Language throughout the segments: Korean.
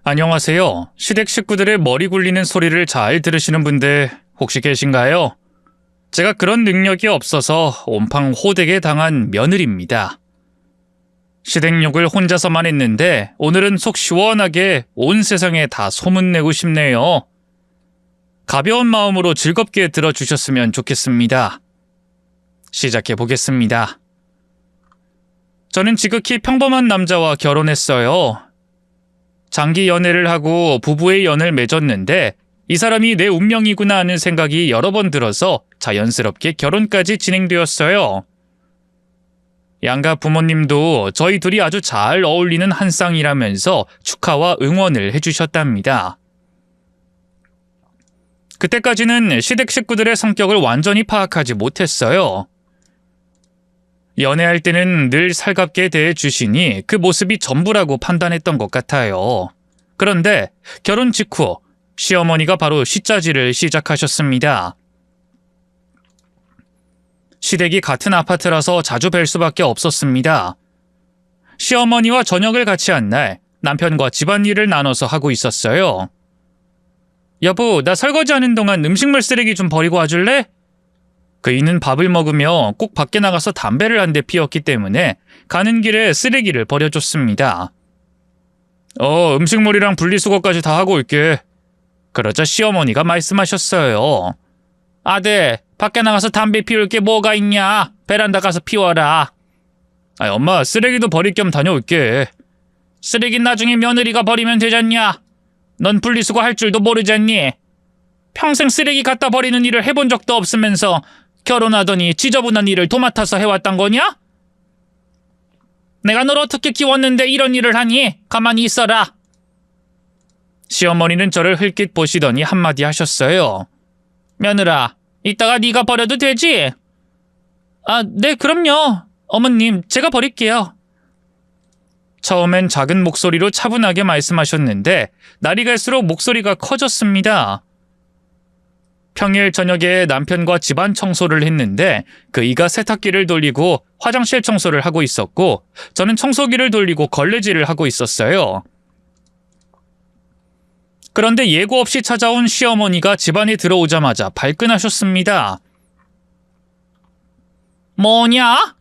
안녕하세요. 시댁 식구들의 머리 굴리는 소리를 잘 들으시는 분들 혹시 계신가요? 제가 그런 능력이 없어서 온팡 호되게 당한 며느리입니다. 시댁욕을 혼자서만 했는데 오늘은 속 시원하게 온 세상에 다 소문내고 싶네요. 가벼운 마음으로 즐겁게 들어주셨으면 좋겠습니다. 시작해 보겠습니다. 저는 지극히 평범한 남자와 결혼했어요. 장기 연애를 하고 부부의 연을 맺었는데 이 사람이 내 운명이구나 하는 생각이 여러 번 들어서 자연스럽게 결혼까지 진행되었어요. 양가 부모님도 저희 둘이 아주 잘 어울리는 한 쌍이라면서 축하와 응원을 해주셨답니다. 그때까지는 시댁 식구들의 성격을 완전히 파악하지 못했어요. 연애할 때는 늘 살갑게 대해주시니 그 모습이 전부라고 판단했던 것 같아요. 그런데 결혼 직후 시어머니가 바로 시짜지를 시작하셨습니다. 시댁이 같은 아파트라서 자주 뵐 수밖에 없었습니다. 시어머니와 저녁을 같이 한 날 남편과 집안일을 나눠서 하고 있었어요. 여보, 나 설거지하는 동안 음식물 쓰레기 좀 버리고 와줄래? 그이는 밥을 먹으며 꼭 밖에 나가서 담배를 한 대 피웠기 때문에 가는 길에 쓰레기를 버려줬습니다. 음식물이랑 분리수거까지 다 하고 올게. 그러자 시어머니가 말씀하셨어요. 아들, 밖에 나가서 담배 피울 게 뭐가 있냐? 베란다 가서 피워라. 엄마, 쓰레기도 버릴 겸 다녀올게. 쓰레기 나중에 며느리가 버리면 되잖냐? 넌 분리수거 할 줄도 모르잖니? 평생 쓰레기 갖다 버리는 일을 해본 적도 없으면서 결혼하더니 지저분한 일을 도맡아서 해왔단 거냐? 내가 널 어떻게 키웠는데 이런 일을 하니? 가만히 있어라. 시어머니는 저를 흘낏 보시더니 한마디 하셨어요. 며느라, 이따가 네가 버려도 되지? 네, 그럼요. 어머님, 제가 버릴게요. 처음엔 작은 목소리로 차분하게 말씀하셨는데 날이 갈수록 목소리가 커졌습니다. 평일 저녁에 남편과 집안 청소를 했는데 그이가 세탁기를 돌리고 화장실 청소를 하고 있었고 저는 청소기를 돌리고 걸레질을 하고 있었어요. 그런데 예고 없이 찾아온 시어머니가 집안에 들어오자마자 발끈하셨습니다. 뭐냐?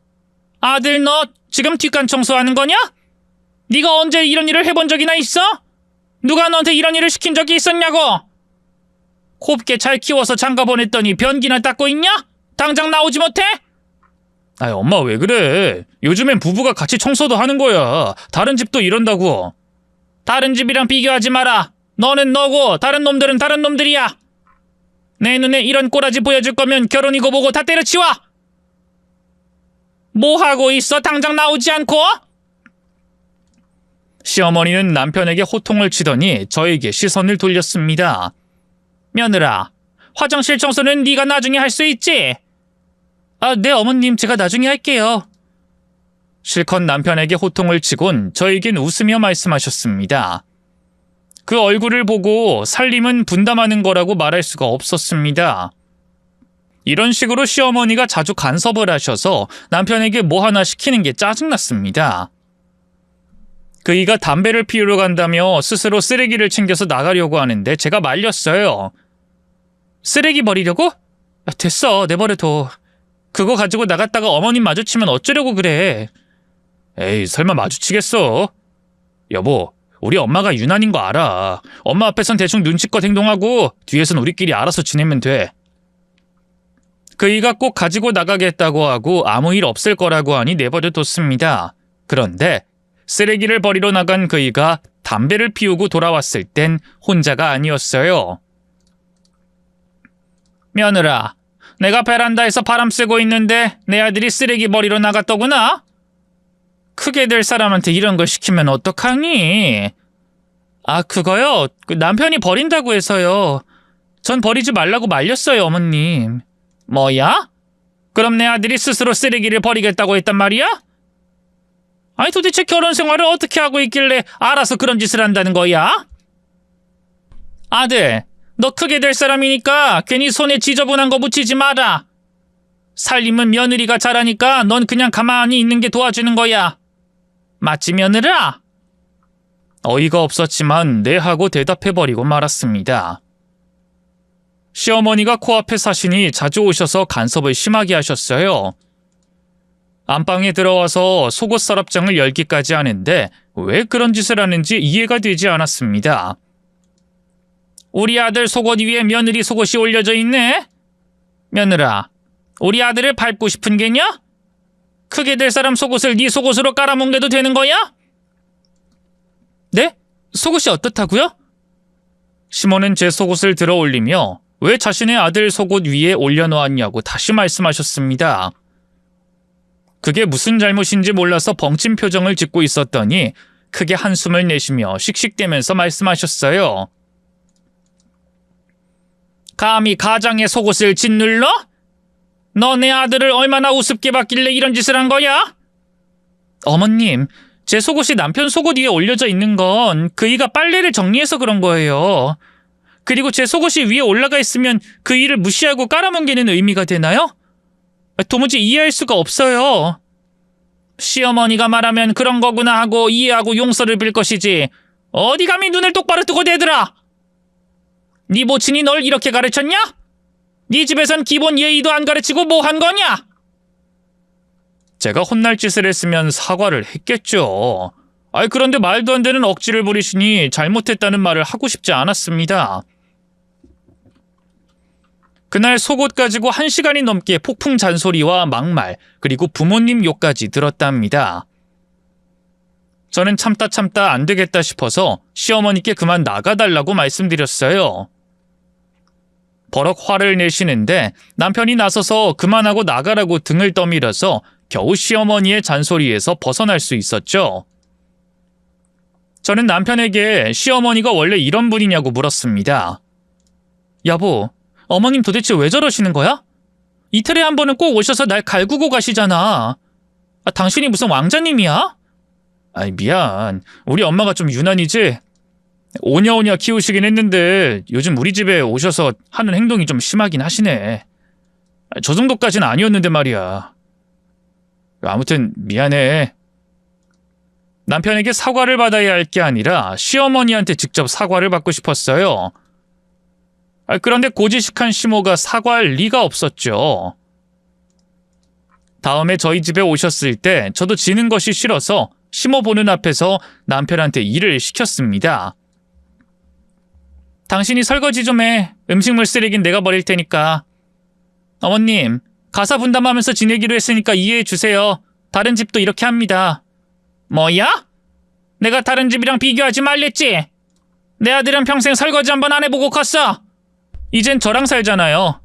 아들, 너 지금 뒷간 청소하는 거냐? 네가 언제 이런 일을 해본 적이나 있어? 누가 너한테 이런 일을 시킨 적이 있었냐고? 곱게 잘 키워서 장가 보냈더니 변기나 닦고 있냐? 당장 나오지 못해? 엄마, 왜 그래? 요즘엔 부부가 같이 청소도 하는 거야. 다른 집도 이런다고. 다른 집이랑 비교하지 마라. 너는 너고 다른 놈들은 다른 놈들이야. 내 눈에 이런 꼬라지 보여줄 거면 결혼이고 뭐고 다 때려치워. 뭐 하고 있어? 당장 나오지 않고? 시어머니는 남편에게 호통을 치더니 저에게 시선을 돌렸습니다. 며느라, 화장실 청소는 네가 나중에 할 수 있지? 네, 어머님, 제가 나중에 할게요. 실컷 남편에게 호통을 치곤 저에겐 웃으며 말씀하셨습니다. 그 얼굴을 보고 살림은 분담하는 거라고 말할 수가 없었습니다. 이런 식으로 시어머니가 자주 간섭을 하셔서 남편에게 뭐 하나 시키는 게 짜증났습니다. 그이가 담배를 피우러 간다며 스스로 쓰레기를 챙겨서 나가려고 하는데 제가 말렸어요. 쓰레기 버리려고? 됐어, 내버려둬. 그거 가지고 나갔다가 어머님 마주치면 어쩌려고 그래. 에이, 설마 마주치겠어? 여보, 우리 엄마가 유난인 거 알아. 엄마 앞에선 대충 눈치껏 행동하고 뒤에선 우리끼리 알아서 지내면 돼. 그이가 꼭 가지고 나가겠다고 하고 아무 일 없을 거라고 하니 내버려뒀습니다. 그런데 쓰레기를 버리러 나간 그이가 담배를 피우고 돌아왔을 땐 혼자가 아니었어요. 며느라, 내가 베란다에서 바람 쐬고 있는데 내 아들이 쓰레기 버리러 나갔더구나? 크게 될 사람한테 이런 걸 시키면 어떡하니? 그거요? 남편이 버린다고 해서요. 전 버리지 말라고 말렸어요, 어머님. 뭐야? 그럼 내 아들이 스스로 쓰레기를 버리겠다고 했단 말이야? 도대체 결혼 생활을 어떻게 하고 있길래 알아서 그런 짓을 한다는 거야? 아들, 너 크게 될 사람이니까 괜히 손에 지저분한 거 묻히지 마라. 살림은 며느리가 잘하니까 넌 그냥 가만히 있는 게 도와주는 거야. 맞지, 며느라? 어이가 없었지만 네 하고 대답해버리고 말았습니다. 시어머니가 코앞에 사시니 자주 오셔서 간섭을 심하게 하셨어요. 안방에 들어와서 속옷 서랍장을 열기까지 하는데 왜 그런 짓을 하는지 이해가 되지 않았습니다. 우리 아들 속옷 위에 며느리 속옷이 올려져 있네? 며느라, 우리 아들을 밟고 싶은 게냐? 크게 될 사람 속옷을 네 속옷으로 깔아뭉개도 되는 거야? 네? 속옷이 어떻다고요? 시몬은 제 속옷을 들어 올리며 왜 자신의 아들 속옷 위에 올려놓았냐고 다시 말씀하셨습니다. 그게 무슨 잘못인지 몰라서 벙찐 표정을 짓고 있었더니 크게 한숨을 내쉬며 씩씩대면서 말씀하셨어요. 감히 가장의 속옷을 짓눌러? 너 내 아들을 얼마나 우습게 봤길래 이런 짓을 한 거야? 어머님, 제 속옷이 남편 속옷 위에 올려져 있는 건 그이가 빨래를 정리해서 그런 거예요. 그리고 제 속옷이 위에 올라가 있으면 그 일을 무시하고 깔아뭉개는 의미가 되나요? 도무지 이해할 수가 없어요. 시어머니가 말하면 그런 거구나 하고 이해하고 용서를 빌 것이지. 어디 감히 눈을 똑바로 뜨고 대들아. 네 모친이 널 이렇게 가르쳤냐? 네 집에선 기본 예의도 안 가르치고 뭐 한 거냐? 제가 혼날 짓을 했으면 사과를 했겠죠. 그런데 말도 안 되는 억지를 부리시니 잘못했다는 말을 하고 싶지 않았습니다. 그날 속옷 가지고 1시간이 넘게 폭풍 잔소리와 막말, 그리고 부모님 욕까지 들었답니다. 저는 참다 안 되겠다 싶어서 시어머니께 그만 나가달라고 말씀드렸어요. 버럭 화를 내시는데 남편이 나서서 그만하고 나가라고 등을 떠밀어서 겨우 시어머니의 잔소리에서 벗어날 수 있었죠. 저는 남편에게 시어머니가 원래 이런 분이냐고 물었습니다. 여보, 어머님 도대체 왜 저러시는 거야? 이틀에 한 번은 꼭 오셔서 날 갈구고 가시잖아. 당신이 무슨 왕자님이야? 미안. 우리 엄마가 좀 유난이지? 오냐오냐 키우시긴 했는데 요즘 우리 집에 오셔서 하는 행동이 좀 심하긴 하시네. 저 정도까지는 아니었는데 말이야. 아무튼 미안해. 남편에게 사과를 받아야 할 게 아니라 시어머니한테 직접 사과를 받고 싶었어요. 그런데 고지식한 시모가 사과할 리가 없었죠. 다음에 저희 집에 오셨을 때 저도 지는 것이 싫어서 시모 보는 앞에서 남편한테 일을 시켰습니다. 당신이 설거지 좀 해. 음식물 쓰레기는 내가 버릴 테니까. 어머님, 가사 분담하면서 지내기로 했으니까 이해해 주세요. 다른 집도 이렇게 합니다. 뭐야? 내가 다른 집이랑 비교하지 말랬지? 내 아들은 평생 설거지 한 번 안 해보고 컸어. 이젠 저랑 살잖아요.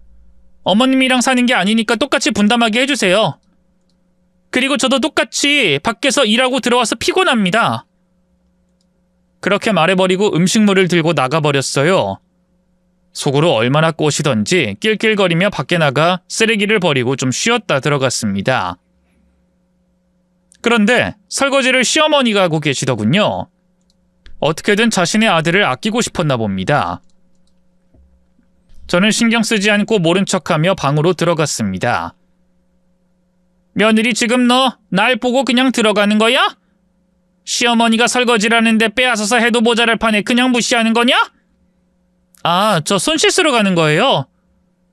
어머님이랑 사는 게 아니니까 똑같이 분담하게 해주세요. 그리고 저도 똑같이 밖에서 일하고 들어와서 피곤합니다. 그렇게 말해버리고 음식물을 들고 나가버렸어요. 속으로 얼마나 꼬시던지 낄낄거리며 밖에 나가 쓰레기를 버리고 좀 쉬었다 들어갔습니다. 그런데 설거지를 시어머니가 하고 계시더군요. 어떻게든 자신의 아들을 아끼고 싶었나 봅니다. 저는 신경 쓰지 않고 모른 척하며 방으로 들어갔습니다. 며느리 지금 너 날 보고 그냥 들어가는 거야? 시어머니가 설거지를 하는데 빼앗아서 해도 모자랄 판에 그냥 무시하는 거냐? 저 손 씻으러 가는 거예요.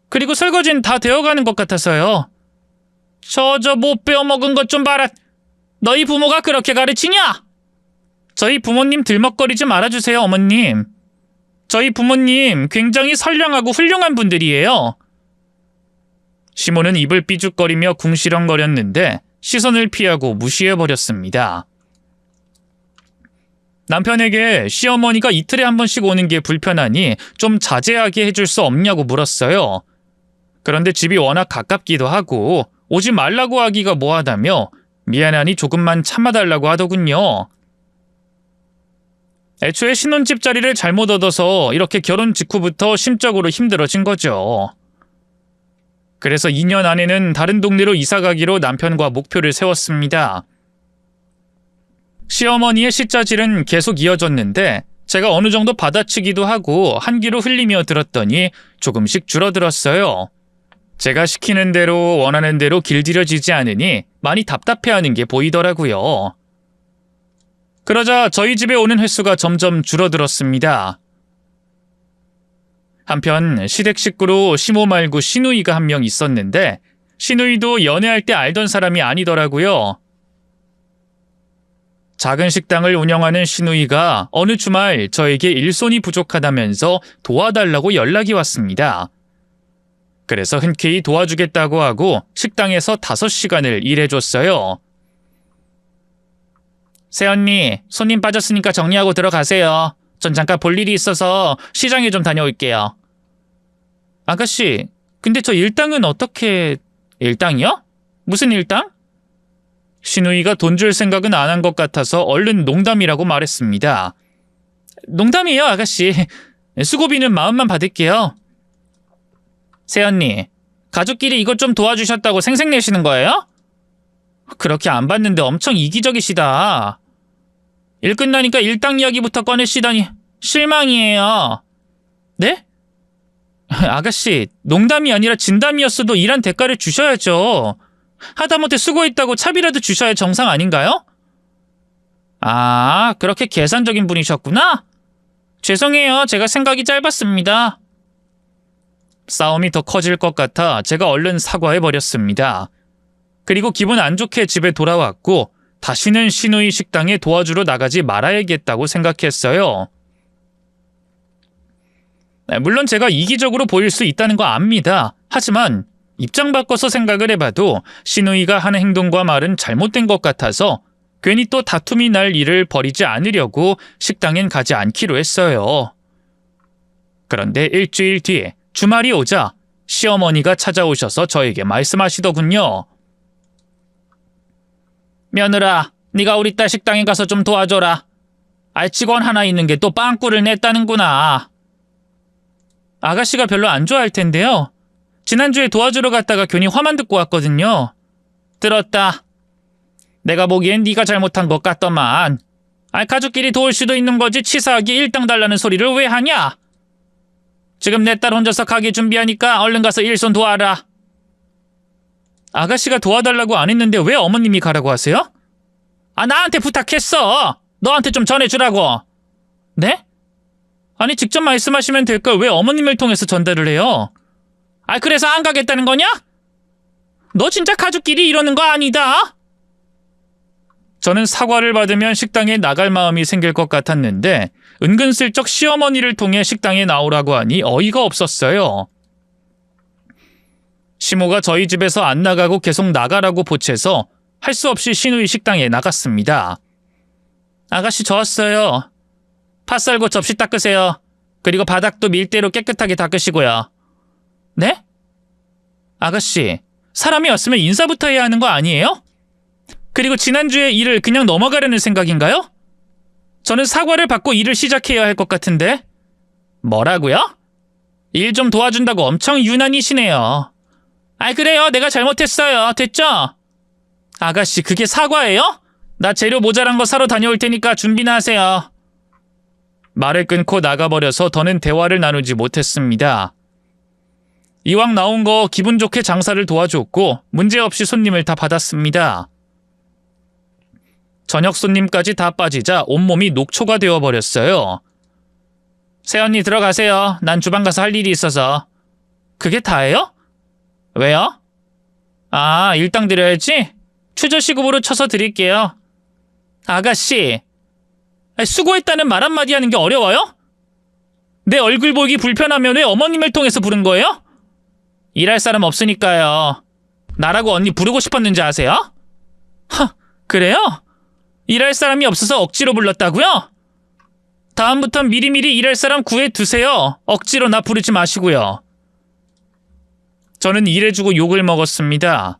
그리고 설거지는 다 되어가는 것 같아서요. 저 못 빼어먹은 것 좀 봐라. 너희 부모가 그렇게 가르치냐? 저희 부모님 들먹거리지 말아주세요, 어머님. 저희 부모님 굉장히 선량하고 훌륭한 분들이에요. 시모는 입을 삐죽거리며 궁시렁거렸는데 시선을 피하고 무시해버렸습니다. 남편에게 시어머니가 이틀에 한 번씩 오는 게 불편하니 좀 자제하게 해줄 수 없냐고 물었어요. 그런데 집이 워낙 가깝기도 하고 오지 말라고 하기가 뭐하다며 미안하니 조금만 참아달라고 하더군요. 애초에 신혼집 자리를 잘못 얻어서 이렇게 결혼 직후부터 심적으로 힘들어진 거죠. 그래서 2년 안에는 다른 동네로 이사가기로 남편과 목표를 세웠습니다. 시어머니의 시짜질은 계속 이어졌는데 제가 어느 정도 받아치기도 하고 한 귀로 흘리며 들었더니 조금씩 줄어들었어요. 제가 시키는 대로 원하는 대로 길들여지지 않으니 많이 답답해하는 게 보이더라고요. 그러자 저희 집에 오는 횟수가 점점 줄어들었습니다. 한편 시댁 식구로 시모 말고 시누이가 한 명 있었는데 시누이도 연애할 때 알던 사람이 아니더라고요. 작은 식당을 운영하는 시누이가 어느 주말 저에게 일손이 부족하다면서 도와달라고 연락이 왔습니다. 그래서 흔쾌히 도와주겠다고 하고 식당에서 5시간을 일해줬어요. 새언니, 손님 빠졌으니까 정리하고 들어가세요. 전 잠깐 볼 일이 있어서 시장에 좀 다녀올게요. 아가씨, 근데 저 일당은 어떻게... 일당이요? 무슨 일당? 시누이가 돈 줄 생각은 안 한 것 같아서 얼른 농담이라고 말했습니다. 농담이에요, 아가씨. 수고비는 마음만 받을게요. 새언니, 가족끼리 이것 좀 도와주셨다고 생색내시는 거예요? 그렇게 안 받는데 엄청 이기적이시다. 일 끝나니까 일당 이야기부터 꺼내시다니 실망이에요. 네? 아가씨, 농담이 아니라 진담이었어도 일한 대가를 주셔야죠. 하다못해 수고했다고 차비라도 주셔야 정상 아닌가요? 아, 그렇게 계산적인 분이셨구나? 죄송해요. 제가 생각이 짧았습니다. 싸움이 더 커질 것 같아 제가 얼른 사과해버렸습니다. 그리고 기분 안 좋게 집에 돌아왔고 다시는 시누이 식당에 도와주러 나가지 말아야겠다고 생각했어요. 물론 제가 이기적으로 보일 수 있다는 거 압니다. 하지만 입장 바꿔서 생각을 해봐도 시누이가 하는 행동과 말은 잘못된 것 같아서 괜히 또 다툼이 날 일을 벌이지 않으려고 식당엔 가지 않기로 했어요. 그런데 일주일 뒤에 주말이 오자 시어머니가 찾아오셔서 저에게 말씀하시더군요. 며느라, 네가 우리 딸 식당에 가서 좀 도와줘라. 알직원 하나 있는 게 또 빵꾸를 냈다는구나. 아가씨가 별로 안 좋아할 텐데요. 지난주에 도와주러 갔다가 괜히 화만 듣고 왔거든요. 들었다. 내가 보기엔 네가 잘못한 것 같더만. 가족끼리 도울 수도 있는 거지 치사하게 일당 달라는 소리를 왜 하냐? 지금 내 딸 혼자서 가게 준비하니까 얼른 가서 일손 도와라. 아가씨가 도와달라고 안 했는데 왜 어머님이 가라고 하세요? 나한테 부탁했어. 너한테 좀 전해주라고. 네? 아니 직접 말씀하시면 될 걸 왜 어머님을 통해서 전달을 해요? 그래서 안 가겠다는 거냐? 너 진짜 가족끼리 이러는 거 아니다. 저는 사과를 받으면 식당에 나갈 마음이 생길 것 같았는데 은근슬쩍 시어머니를 통해 식당에 나오라고 하니 어이가 없었어요. 시모가 저희 집에서 안 나가고 계속 나가라고 보채서 할 수 없이 시누이 식당에 나갔습니다. 아가씨 저 왔어요. 팥 썰고 접시 닦으세요. 그리고 바닥도 밀대로 깨끗하게 닦으시고요. 네? 아가씨, 사람이 왔으면 인사부터 해야 하는 거 아니에요? 그리고 지난주에 일을 그냥 넘어가려는 생각인가요? 저는 사과를 받고 일을 시작해야 할 것 같은데. 뭐라고요? 일 좀 도와준다고 엄청 유난이시네요. 그래요. 내가 잘못했어요. 됐죠? 아가씨, 그게 사과예요? 나 재료 모자란 거 사러 다녀올 테니까 준비나 하세요. 말을 끊고 나가버려서 더는 대화를 나누지 못했습니다. 이왕 나온 거 기분 좋게 장사를 도와줬고 문제없이 손님을 다 받았습니다. 저녁 손님까지 다 빠지자 온몸이 녹초가 되어버렸어요. 새언니 들어가세요. 난 주방 가서 할 일이 있어서. 그게 다예요? 왜요? 일당 드려야지? 최저시급으로 쳐서 드릴게요. 아가씨, 수고했다는 말 한마디 하는 게 어려워요? 내 얼굴 보기 불편하면 왜 어머님을 통해서 부른 거예요? 일할 사람 없으니까요. 나라고 언니 부르고 싶었는지 아세요? 그래요? 일할 사람이 없어서 억지로 불렀다고요? 다음부턴 미리미리 일할 사람 구해두세요. 억지로 나 부르지 마시고요. 저는 일해주고 욕을 먹었습니다.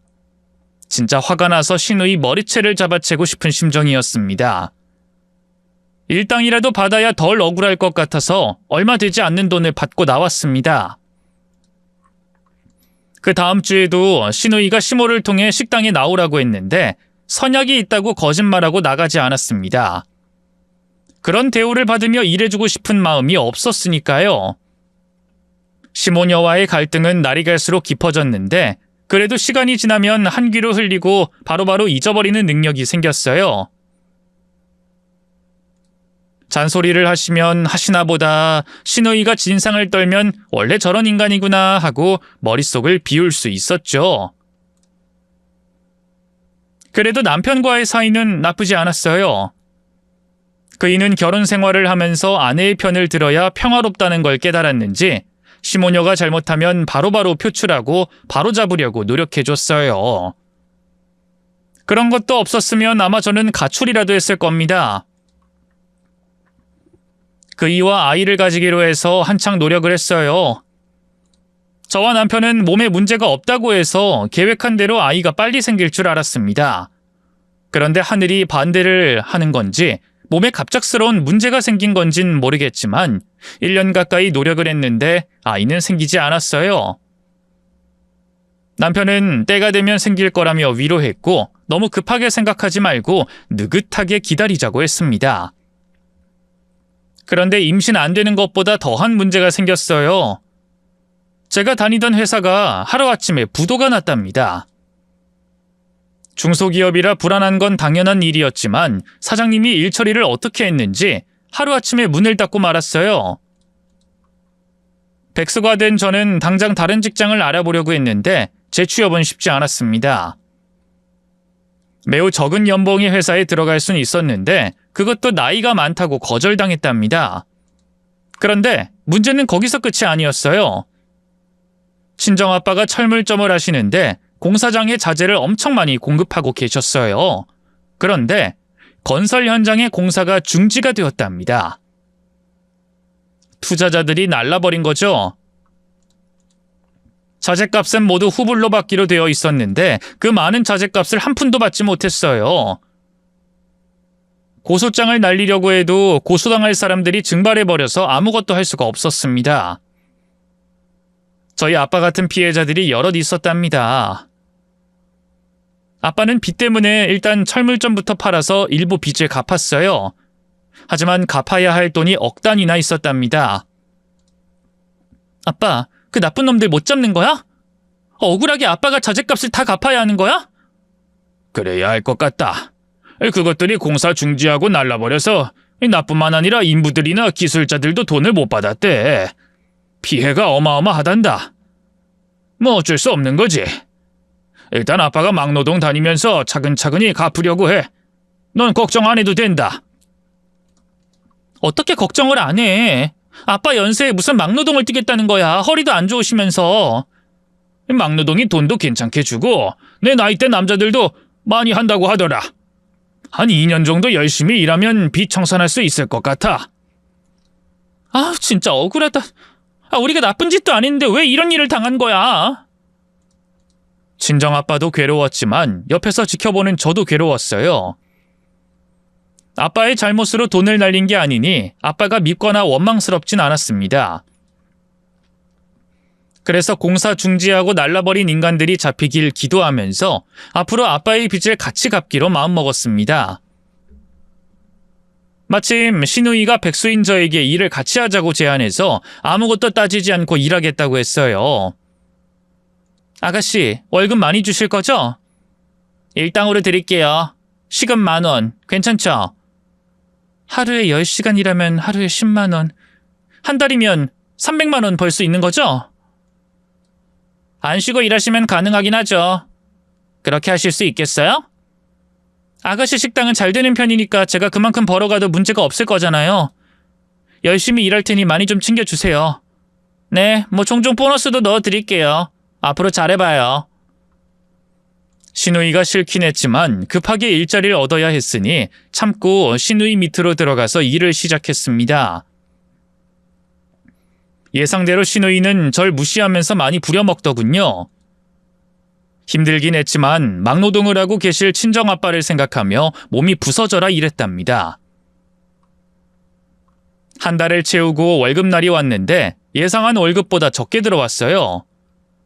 진짜 화가 나서 시누이 머리채를 잡아채고 싶은 심정이었습니다. 일당이라도 받아야 덜 억울할 것 같아서 얼마 되지 않는 돈을 받고 나왔습니다. 그 다음 주에도 시누이가 시모를 통해 식당에 나오라고 했는데 선약이 있다고 거짓말하고 나가지 않았습니다. 그런 대우를 받으며 일해주고 싶은 마음이 없었으니까요. 시모녀와의 갈등은 날이 갈수록 깊어졌는데 그래도 시간이 지나면 한 귀로 흘리고 바로바로 잊어버리는 능력이 생겼어요. 잔소리를 하시면 하시나 보다 신우이가 진상을 떨면 원래 저런 인간이구나 하고 머릿속을 비울 수 있었죠. 그래도 남편과의 사이는 나쁘지 않았어요. 그이는 결혼 생활을 하면서 아내의 편을 들어야 평화롭다는 걸 깨달았는지 시모녀가 잘못하면 바로바로 표출하고 바로잡으려고 노력해줬어요. 그런 것도 없었으면 아마 저는 가출이라도 했을 겁니다. 그이와 아이를 가지기로 해서 한창 노력을 했어요. 저와 남편은 몸에 문제가 없다고 해서 계획한 대로 아이가 빨리 생길 줄 알았습니다. 그런데 하늘이 반대를 하는 건지 몸에 갑작스러운 문제가 생긴 건진 모르겠지만 1년 가까이 노력을 했는데 아이는 생기지 않았어요. 남편은 때가 되면 생길 거라며 위로했고 너무 급하게 생각하지 말고 느긋하게 기다리자고 했습니다. 그런데 임신 안 되는 것보다 더한 문제가 생겼어요. 제가 다니던 회사가 하루아침에 부도가 났답니다. 중소기업이라 불안한 건 당연한 일이었지만 사장님이 일 처리를 어떻게 했는지 하루아침에 문을 닫고 말았어요. 백수가 된 저는 당장 다른 직장을 알아보려고 했는데 재취업은 쉽지 않았습니다. 매우 적은 연봉의 회사에 들어갈 수는 있었는데 그것도 나이가 많다고 거절당했답니다. 그런데 문제는 거기서 끝이 아니었어요. 친정아빠가 철물점을 하시는데 공사장에 자재를 엄청 많이 공급하고 계셨어요. 그런데 건설 현장의 공사가 중지가 되었답니다. 투자자들이 날라버린 거죠. 자재값은 모두 후불로 받기로 되어 있었는데 그 많은 자재값을 한 푼도 받지 못했어요. 고소장을 날리려고 해도 고소당할 사람들이 증발해버려서 아무것도 할 수가 없었습니다. 저희 아빠 같은 피해자들이 여럿 있었답니다. 아빠는 빚 때문에 일단 철물점부터 팔아서 일부 빚을 갚았어요. 하지만 갚아야 할 돈이 억 단위나 있었답니다. 아빠, 그 나쁜 놈들 못 잡는 거야? 억울하게 아빠가 자재값을 다 갚아야 하는 거야? 그래야 할 것 같다. 그것들이 공사 중지하고 날라버려서 나뿐만 아니라 인부들이나 기술자들도 돈을 못 받았대. 피해가 어마어마하단다. 뭐 어쩔 수 없는 거지. 일단 아빠가 막노동 다니면서 차근차근히 갚으려고 해. 넌 걱정 안 해도 된다. 어떻게 걱정을 안 해? 아빠 연세에 무슨 막노동을 뛰겠다는 거야. 허리도 안 좋으시면서. 막노동이 돈도 괜찮게 주고 내 나이대 남자들도 많이 한다고 하더라. 한 2년 정도 열심히 일하면 빚 청산할 수 있을 것 같아. 아, 진짜 억울하다. 우리가 나쁜 짓도 아닌데 왜 이런 일을 당한 거야? 친정아빠도 괴로웠지만 옆에서 지켜보는 저도 괴로웠어요. 아빠의 잘못으로 돈을 날린 게 아니니 아빠가 밉거나 원망스럽진 않았습니다. 그래서 공사 중지하고 날라버린 인간들이 잡히길 기도하면서 앞으로 아빠의 빚을 같이 갚기로 마음먹었습니다. 마침 시누이가 백수인 저에게 일을 같이 하자고 제안해서 아무것도 따지지 않고 일하겠다고 했어요. 아가씨, 월급 많이 주실 거죠? 일당으로 드릴게요. 시급 10,000원. 괜찮죠? 하루에 10시간 일하면 하루에 10만 원. 한 달이면 300만 원 벌 수 있는 거죠? 안 쉬고 일하시면 가능하긴 하죠. 그렇게 하실 수 있겠어요? 아가씨 식당은 잘 되는 편이니까 제가 그만큼 벌어가도 문제가 없을 거잖아요. 열심히 일할 테니 많이 좀 챙겨주세요. 네, 뭐 종종 보너스도 넣어드릴게요. 앞으로 잘해봐요. 시누이가 싫긴 했지만 급하게 일자리를 얻어야 했으니 참고 시누이 밑으로 들어가서 일을 시작했습니다. 예상대로 시누이는 절 무시하면서 많이 부려먹더군요. 힘들긴 했지만 막노동을 하고 계실 친정아빠를 생각하며 몸이 부서져라 일했답니다. 한 달을 채우고 월급날이 왔는데 예상한 월급보다 적게 들어왔어요.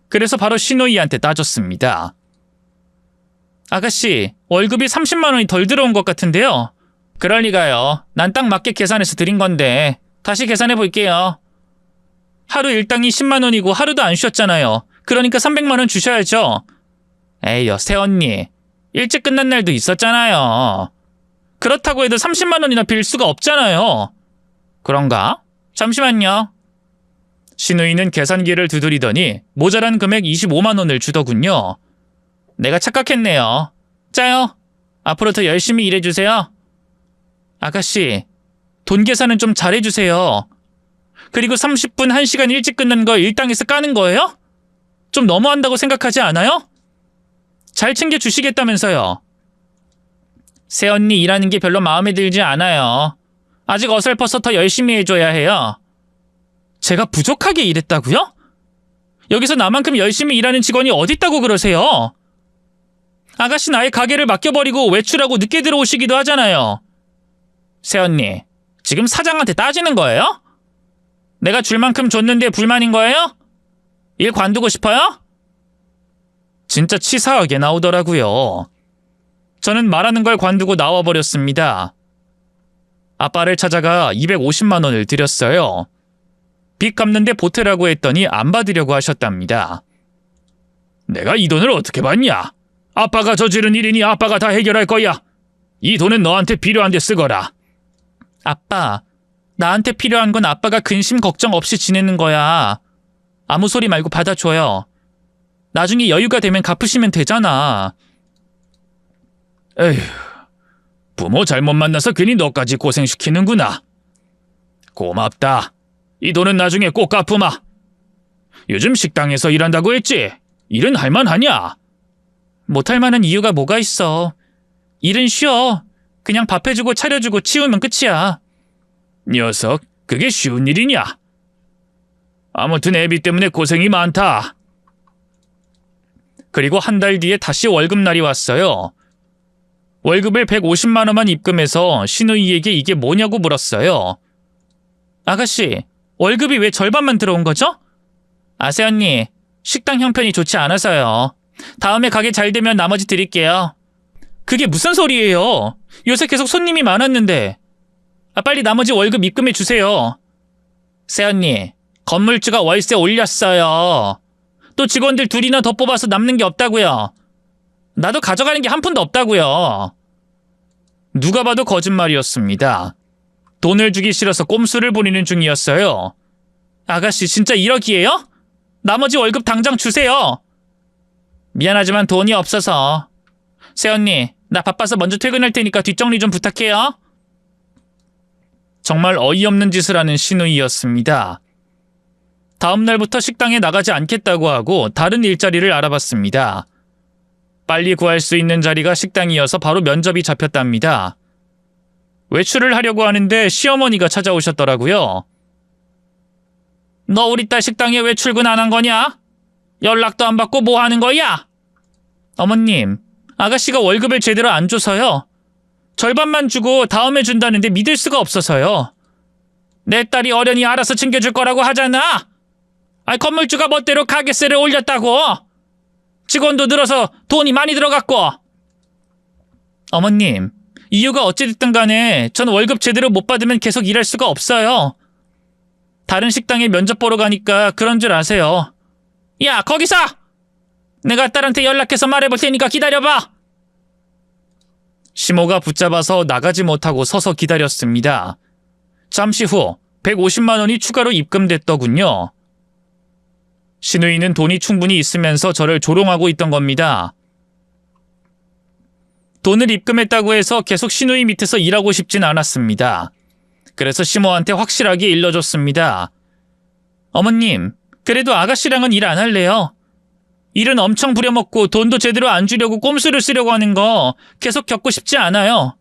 그래서 바로 시누이한테 따졌습니다. 아가씨, 월급이 30만 원이 덜 들어온 것 같은데요. 그럴 리가요. 난 딱 맞게 계산해서 드린 건데 다시 계산해 볼게요. 하루 일당이 10만 원이고 하루도 안 쉬었잖아요. 그러니까 300만 원 주셔야죠. 에이요, 새언니. 일찍 끝난 날도 있었잖아요. 그렇다고 해도 30만 원이나 빌 수가 없잖아요. 그런가? 잠시만요. 신우이는 계산기를 두드리더니 모자란 금액 25만 원을 주더군요. 내가 착각했네요. 짜요. 앞으로 더 열심히 일해주세요. 아가씨, 돈 계산은 좀 잘해주세요. 그리고 30분 1시간 일찍 끝난 거 일당에서 까는 거예요? 좀 너무한다고 생각하지 않아요? 잘 챙겨주시겠다면서요. 새언니 일하는 게 별로 마음에 들지 않아요. 아직 어설퍼서 더 열심히 해줘야 해요. 제가 부족하게 일했다고요? 여기서 나만큼 열심히 일하는 직원이 어딨다고 그러세요? 아가씨는 아예 가게를 맡겨버리고 외출하고 늦게 들어오시기도 하잖아요. 새언니, 지금 사장한테 따지는 거예요? 내가 줄 만큼 줬는데 불만인 거예요? 일 관두고 싶어요? 진짜 치사하게 나오더라고요. 저는 말하는 걸 관두고 나와버렸습니다. 아빠를 찾아가 250만 원을 드렸어요. 빚 갚는데 보태라고 했더니 안 받으려고 하셨답니다. 내가 이 돈을 어떻게 받냐? 아빠가 저지른 일이니 아빠가 다 해결할 거야. 이 돈은 너한테 필요한데 쓰거라. 아빠, 나한테 필요한 건 아빠가 근심 걱정 없이 지내는 거야. 아무 소리 말고 받아줘요. 나중에 여유가 되면 갚으시면 되잖아. 에휴, 부모 잘못 만나서 괜히 너까지 고생시키는구나. 고맙다. 이 돈은 나중에 꼭 갚으마. 요즘 식당에서 일한다고 했지? 일은 할만하냐? 못할 만한 이유가 뭐가 있어. 일은 쉬워. 그냥 밥 해주고 차려주고 치우면 끝이야. 녀석, 그게 쉬운 일이냐? 아무튼 애비 때문에 고생이 많다. 그리고 한 달 뒤에 다시 월급날이 왔어요. 월급을 150만 원만 입금해서 신우이에게 이게 뭐냐고 물었어요. 아가씨, 월급이 왜 절반만 들어온 거죠? 아세 언니, 식당 형편이 좋지 않아서요. 다음에 가게 잘 되면 나머지 드릴게요. 그게 무슨 소리예요? 요새 계속 손님이 많았는데. 빨리 나머지 월급 입금해 주세요. 새언니, 건물주가 월세 올렸어요. 또 직원들 둘이나 더 뽑아서 남는 게 없다고요. 나도 가져가는 게 한 푼도 없다고요. 누가 봐도 거짓말이었습니다. 돈을 주기 싫어서 꼼수를 부리는 중이었어요. 아가씨 진짜 이러기예요? 나머지 월급 당장 주세요. 미안하지만 돈이 없어서. 새언니, 나 바빠서 먼저 퇴근할 테니까 뒷정리 좀 부탁해요. 정말 어이없는 짓을 하는 신우이였습니다. 다음 날부터 식당에 나가지 않겠다고 하고 다른 일자리를 알아봤습니다. 빨리 구할 수 있는 자리가 식당이어서 바로 면접이 잡혔답니다. 외출을 하려고 하는데 시어머니가 찾아오셨더라고요. 너 우리 딸 식당에 왜 출근 안 한 거냐? 연락도 안 받고 뭐 하는 거야? 어머님, 아가씨가 월급을 제대로 안 줘서요. 절반만 주고 다음에 준다는데 믿을 수가 없어서요. 내 딸이 어련히 알아서 챙겨줄 거라고 하잖아. 건물주가 멋대로 가게세를 올렸다고. 직원도 늘어서 돈이 많이 들어갔고. 어머님, 이유가 어찌됐든 간에 전 월급 제대로 못 받으면 계속 일할 수가 없어요. 다른 식당에 면접 보러 가니까 그런 줄 아세요. 야, 거기서! 내가 딸한테 연락해서 말해볼 테니까 기다려봐. 시모가 붙잡아서 나가지 못하고 서서 기다렸습니다. 잠시 후 150만 원이 추가로 입금됐더군요. 신우이는 돈이 충분히 있으면서 저를 조롱하고 있던 겁니다. 돈을 입금했다고 해서 계속 신우이 밑에서 일하고 싶진 않았습니다. 그래서 시모한테 확실하게 일러줬습니다. 어머님, 그래도 아가씨랑은 일 안 할래요. 일은 엄청 부려먹고 돈도 제대로 안 주려고 꼼수를 쓰려고 하는 거 계속 겪고 싶지 않아요.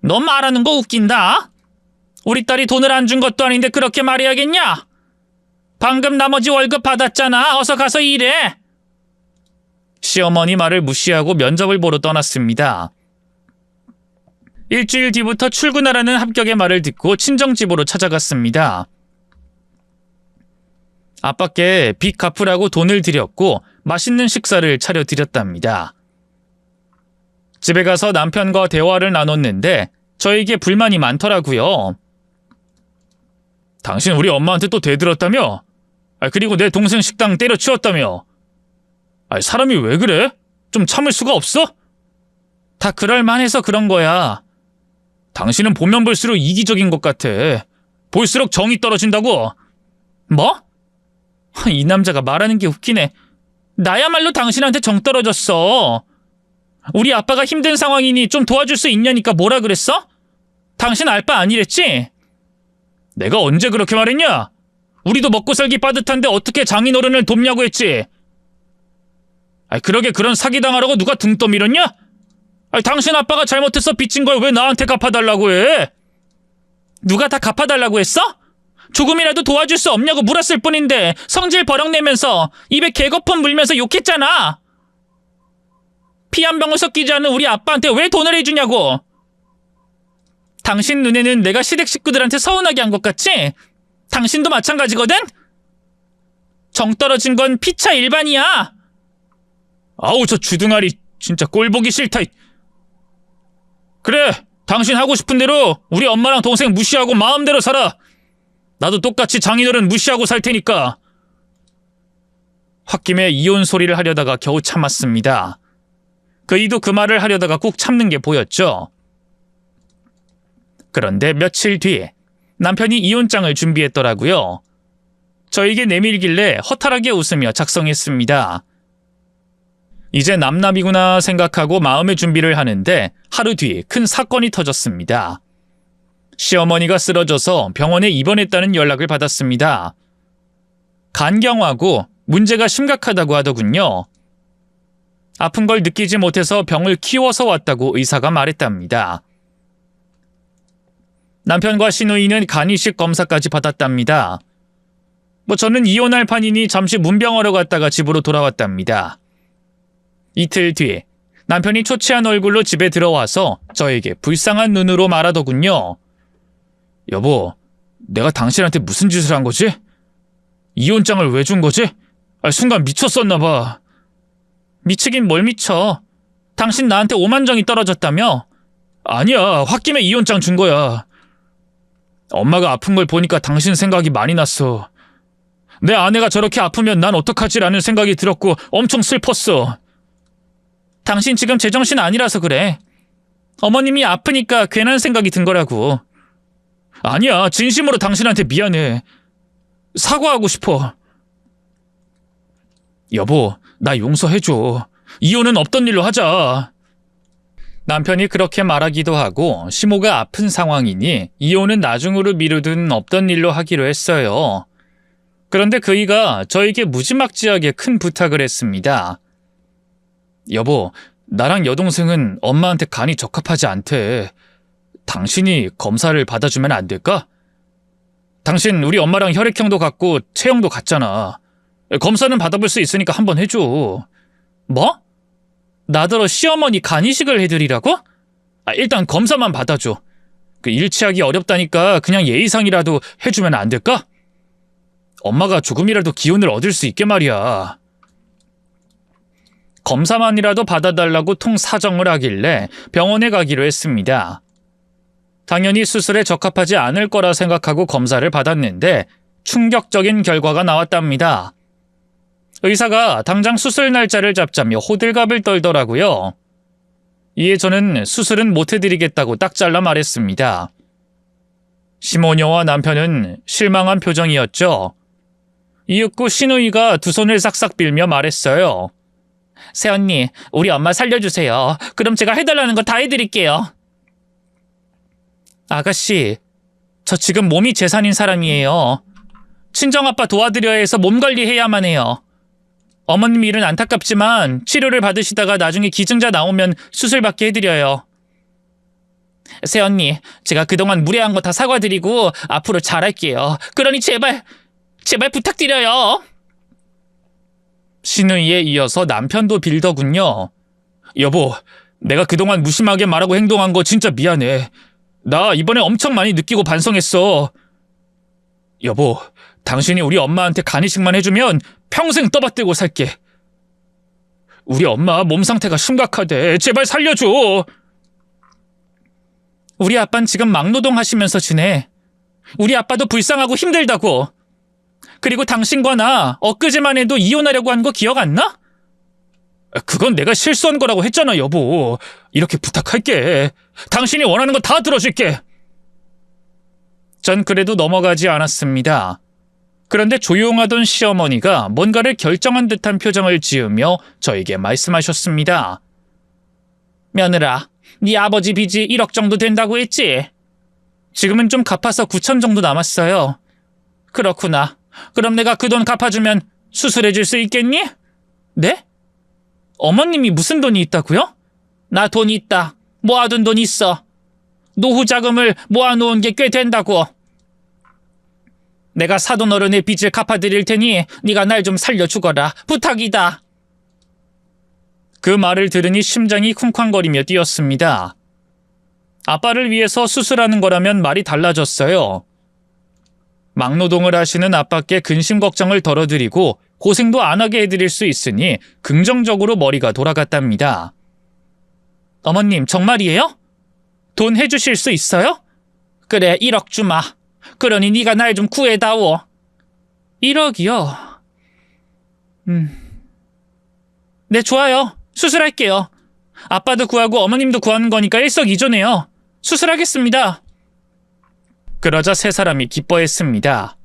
너 말하는 거 웃긴다. 우리 딸이 돈을 안 준 것도 아닌데 그렇게 말해야겠냐? 방금 나머지 월급 받았잖아. 어서 가서 일해. 시어머니 말을 무시하고 면접을 보러 떠났습니다. 일주일 뒤부터 출근하라는 합격의 말을 듣고 친정집으로 찾아갔습니다. 아빠께 빚 갚으라고 돈을 드렸고 맛있는 식사를 차려드렸답니다. 집에 가서 남편과 대화를 나눴는데 저에게 불만이 많더라고요. 당신 우리 엄마한테 또 대들었다며? 그리고 내 동생 식당 때려치웠다며? 사람이 왜 그래? 좀 참을 수가 없어? 다 그럴만해서 그런 거야. 당신은 보면 볼수록 이기적인 것 같아. 볼수록 정이 떨어진다고. 뭐? 이 남자가 말하는 게 웃기네. 나야말로 당신한테 정 떨어졌어. 우리 아빠가 힘든 상황이니 좀 도와줄 수 있냐니까 뭐라 그랬어? 당신 알 바 아니랬지? 내가 언제 그렇게 말했냐? 우리도 먹고 살기 빠듯한데 어떻게 장인어른을 돕냐고 했지. 그러게 그런 사기당하라고 누가 등 떠밀었냐? 당신 아빠가 잘못해서 빚진 걸 왜 나한테 갚아달라고 해? 누가 다 갚아달라고 했어? 조금이라도 도와줄 수 없냐고 물었을 뿐인데 성질 버럭내면서 입에 개거품 물면서 욕했잖아. 피 한 방울 섞이지 않은 우리 아빠한테 왜 돈을 해주냐고. 당신 눈에는 내가 시댁 식구들한테 서운하게 한 것 같지? 당신도 마찬가지거든? 정 떨어진 건 피차 일반이야. 아우, 저 주둥아리 진짜 꼴보기 싫다. 그래, 당신 하고 싶은 대로 우리 엄마랑 동생 무시하고 마음대로 살아. 나도 똑같이 장인어른 무시하고 살 테니까. 홧김에 이혼 소리를 하려다가 겨우 참았습니다. 그이도 그 말을 하려다가 꾹 참는 게 보였죠. 그런데 며칠 뒤 남편이 이혼장을 준비했더라고요. 저에게 내밀길래 허탈하게 웃으며 작성했습니다. 이제 남남이구나 생각하고 마음의 준비를 하는데 하루 뒤 큰 사건이 터졌습니다. 시어머니가 쓰러져서 병원에 입원했다는 연락을 받았습니다. 간경화고 문제가 심각하다고 하더군요. 아픈 걸 느끼지 못해서 병을 키워서 왔다고 의사가 말했답니다. 남편과 시누이는 간이식 검사까지 받았답니다. 저는 이혼할 판이니 잠시 문병하러 갔다가 집으로 돌아왔답니다. 이틀 뒤 남편이 초췌한 얼굴로 집에 들어와서 저에게 불쌍한 눈으로 말하더군요. 여보, 내가 당신한테 무슨 짓을 한 거지? 이혼장을 왜 준 거지? 순간 미쳤었나 봐. 미치긴 뭘 미쳐. 당신 나한테 오만정이 떨어졌다며? 아니야, 홧김에 이혼장 준 거야. 엄마가 아픈 걸 보니까 당신 생각이 많이 났어. 내 아내가 저렇게 아프면 난 어떡하지라는 생각이 들었고 엄청 슬펐어. 당신 지금 제정신 아니라서 그래. 어머님이 아프니까 괜한 생각이 든 거라고. 아니야, 진심으로 당신한테 미안해. 사과하고 싶어. 여보, 나 용서해줘. 이혼은 없던 일로 하자. 남편이 그렇게 말하기도 하고 시모가 아픈 상황이니 이혼은 나중으로 미루든 없던 일로 하기로 했어요. 그런데 그이가 저에게 무지막지하게 큰 부탁을 했습니다. 여보, 나랑 여동생은 엄마한테 간이 적합하지 않대. 당신이 검사를 받아주면 안 될까? 당신 우리 엄마랑 혈액형도 같고 체형도 같잖아. 검사는 받아볼 수 있으니까 한번 해줘. 뭐? 나더러 시어머니 간이식을 해드리라고? 일단 검사만 받아줘. 일치하기 어렵다니까 그냥 예의상이라도 해주면 안 될까? 엄마가 조금이라도 기운을 얻을 수 있게 말이야. 검사만이라도 받아달라고 통사정을 하길래 병원에 가기로 했습니다. 당연히 수술에 적합하지 않을 거라 생각하고 검사를 받았는데 충격적인 결과가 나왔답니다. 의사가 당장 수술 날짜를 잡자며 호들갑을 떨더라고요. 이에 저는 수술은 못 해드리겠다고 딱 잘라 말했습니다. 시모녀와 남편은 실망한 표정이었죠. 이윽고 시누이가 두 손을 싹싹 빌며 말했어요. 새언니, 우리 엄마 살려주세요. 그럼 제가 해달라는 거 다 해드릴게요. 아가씨, 저 지금 몸이 재산인 사람이에요. 친정아빠 도와드려야 해서 몸 관리해야만 해요. 어머님 일은 안타깝지만 치료를 받으시다가 나중에 기증자 나오면 수술받게 해드려요. 새언니, 제가 그동안 무례한 거 다 사과드리고 앞으로 잘할게요. 그러니 제발 부탁드려요. 시누이에 이어서 남편도 빌더군요. 여보, 내가 그동안 무심하게 말하고 행동한 거 진짜 미안해. 나 이번에 엄청 많이 느끼고 반성했어. 여보, 당신이 우리 엄마한테 간이식만 해주면 평생 떠받들고 살게. 우리 엄마 몸 상태가 심각하대. 제발 살려줘. 우리 아빠는 지금 막노동 하시면서 지내. 우리 아빠도 불쌍하고 힘들다고. 그리고 당신과 나 엊그제만 해도 이혼하려고 한 거 기억 안 나? 그건 내가 실수한 거라고 했잖아, 여보. 이렇게 부탁할게. 당신이 원하는 거 다 들어줄게. 전 그래도 넘어가지 않았습니다. 그런데 조용하던 시어머니가 뭔가를 결정한 듯한 표정을 지으며 저에게 말씀하셨습니다. 며느라, 네 아버지 빚이 1억 정도 된다고 했지? 지금은 좀 갚아서 9천 정도 남았어요. 그렇구나. 그럼 내가 그 돈 갚아주면 수술해 줄 수 있겠니? 네? 어머님이 무슨 돈이 있다고요? 나 돈 있다. 모아둔 돈 있어. 노후 자금을 모아놓은 게 꽤 된다고. 내가 사돈 어른의 빚을 갚아드릴 테니 네가 날 좀 살려주거라. 부탁이다. 그 말을 들으니 심장이 쿵쾅거리며 뛰었습니다. 아빠를 위해서 수술하는 거라면 말이 달라졌어요. 막노동을 하시는 아빠께 근심 걱정을 덜어드리고 고생도 안 하게 해드릴 수 있으니 긍정적으로 머리가 돌아갔답니다. 어머님, 정말이에요? 돈 해주실 수 있어요? 그래, 1억 주마. 그러니 네가 날 좀 구해다오. 1억이요? 네, 좋아요. 수술할게요. 아빠도 구하고 어머님도 구하는 거니까 일석이조네요. 수술하겠습니다. 그러자 세 사람이 기뻐했습니다.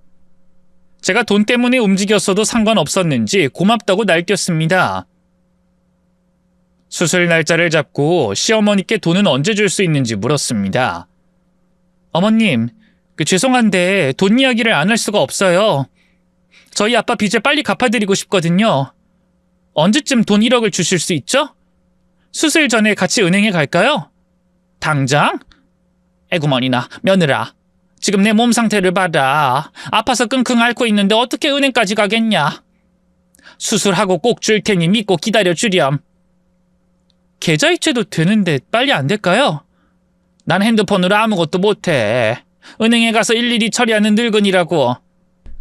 제가 돈 때문에 움직였어도 상관없었는지 고맙다고 날뛰었습니다. 수술 날짜를 잡고 시어머니께 돈은 언제 줄 수 있는지 물었습니다. 어머님, 죄송한데 돈 이야기를 안 할 수가 없어요. 저희 아빠 빚을 빨리 갚아드리고 싶거든요. 언제쯤 돈 1억을 주실 수 있죠? 수술 전에 같이 은행에 갈까요? 당장? 에구머니나, 며느라. 지금 내 몸 상태를 봐라. 아파서 끙끙 앓고 있는데 어떻게 은행까지 가겠냐? 수술하고 꼭 줄 테니 믿고 기다려주렴. 계좌이체도 되는데 빨리 안 될까요? 난 핸드폰으로 아무것도 못해. 은행에 가서 일일이 처리하는 늙은이라고.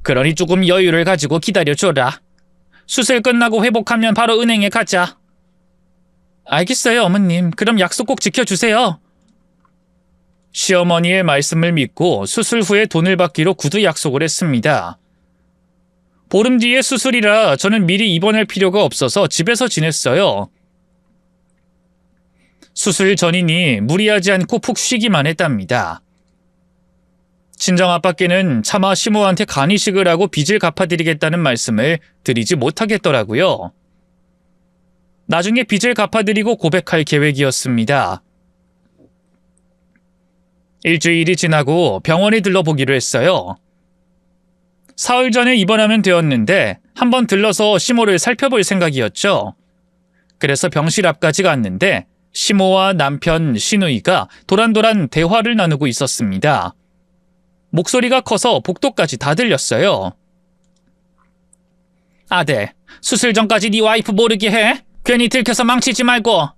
그러니 조금 여유를 가지고 기다려줘라. 수술 끝나고 회복하면 바로 은행에 가자. 알겠어요, 어머님. 그럼 약속 꼭 지켜주세요. 시어머니의 말씀을 믿고 수술 후에 돈을 받기로 구두 약속을 했습니다. 보름 뒤에 수술이라 저는 미리 입원할 필요가 없어서 집에서 지냈어요. 수술 전이니 무리하지 않고 푹 쉬기만 했답니다. 친정아빠께는 차마 시모한테 간이식을 하고 빚을 갚아드리겠다는 말씀을 드리지 못하겠더라고요. 나중에 빚을 갚아드리고 고백할 계획이었습니다. 일주일이 지나고 병원에 들러보기로 했어요. 사흘 전에 입원하면 되었는데 한번 들러서 시모를 살펴볼 생각이었죠. 그래서 병실 앞까지 갔는데 시모와 남편 신우이가 도란도란 대화를 나누고 있었습니다. 목소리가 커서 복도까지 다 들렸어요. 아들, 수술 전까지 네 와이프 모르게 해? 괜히 들켜서 망치지 말고.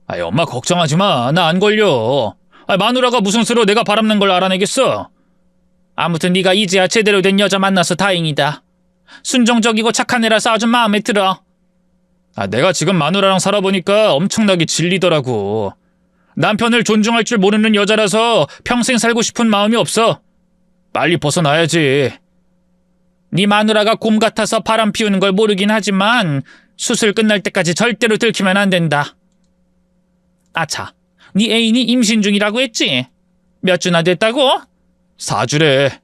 아이, 엄마 걱정하지 마. 나 안 걸려. 마누라가 무슨 수로 내가 바람난 걸 알아내겠어? 아무튼 네가 이제야 제대로 된 여자 만나서 다행이다. 순종적이고 착한 애라서 아주 마음에 들어. 내가 지금 마누라랑 살아보니까 엄청나게 질리더라고. 남편을 존중할 줄 모르는 여자라서 평생 살고 싶은 마음이 없어. 빨리 벗어나야지. 네 마누라가 곰 같아서 바람 피우는 걸 모르긴 하지만 수술 끝날 때까지 절대로 들키면 안 된다. 아차, 네 애인이 임신 중이라고 했지? 몇 주나 됐다고? 4주래.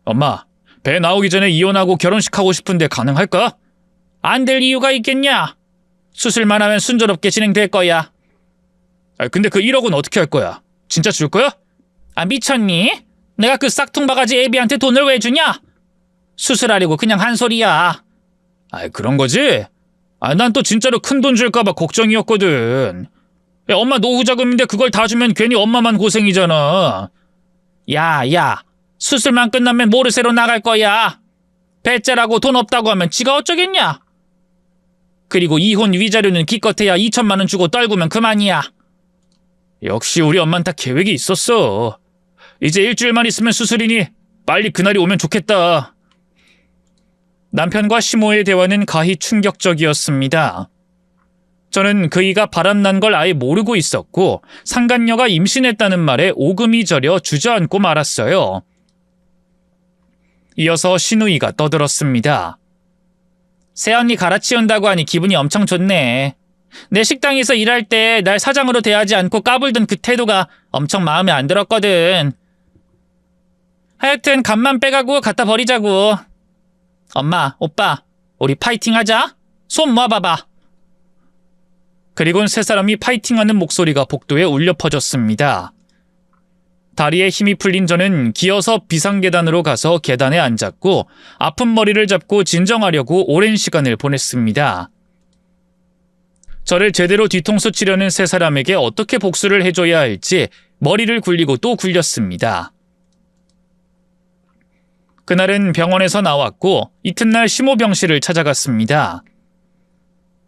엄마, 배 나오기 전에 이혼하고 결혼식하고 싶은데 가능할까? 안 될 이유가 있겠냐? 수술만 하면 순조롭게 진행될 거야. 근데 그 1억은 어떻게 할 거야? 진짜 줄 거야? 미쳤니? 내가 그 싹퉁 바가지 애비한테 돈을 왜 주냐? 수술하려고 그냥 한 소리야. 그런 거지? 난 또 진짜로 큰 돈 줄까 봐 걱정이었거든. 야, 엄마 노후 자금인데 그걸 다 주면 괜히 엄마만 고생이잖아. 야, 수술만 끝나면 모르쇠로 나갈 거야. 배째라고 돈 없다고 하면 지가 어쩌겠냐? 그리고 이혼 위자료는 기껏해야 2천만 원 주고 떨구면 그만이야. 역시 우리 엄만 다 계획이 있었어. 이제 일주일만 있으면 수술이니 빨리 그날이 오면 좋겠다. 남편과 시모의 대화는 가히 충격적이었습니다. 저는 그이가 바람난 걸 아예 모르고 있었고 상간녀가 임신했다는 말에 오금이 저려 주저앉고 말았어요. 이어서 신우이가 떠들었습니다. 새언니 갈아치운다고 하니 기분이 엄청 좋네. 내 식당에서 일할 때 날 사장으로 대하지 않고 까불던 그 태도가 엄청 마음에 안 들었거든. 하여튼 간만 빼가고 갖다 버리자고. 엄마, 오빠, 우리 파이팅 하자. 손 모아봐봐. 그리곤 세 사람이 파이팅하는 목소리가 복도에 울려 퍼졌습니다. 다리에 힘이 풀린 저는 기어서 비상계단으로 가서 계단에 앉았고 아픈 머리를 잡고 진정하려고 오랜 시간을 보냈습니다. 저를 제대로 뒤통수 치려는 세 사람에게 어떻게 복수를 해줘야 할지 머리를 굴리고 또 굴렸습니다. 그날은 병원에서 나왔고 이튿날 심호병실을 찾아갔습니다.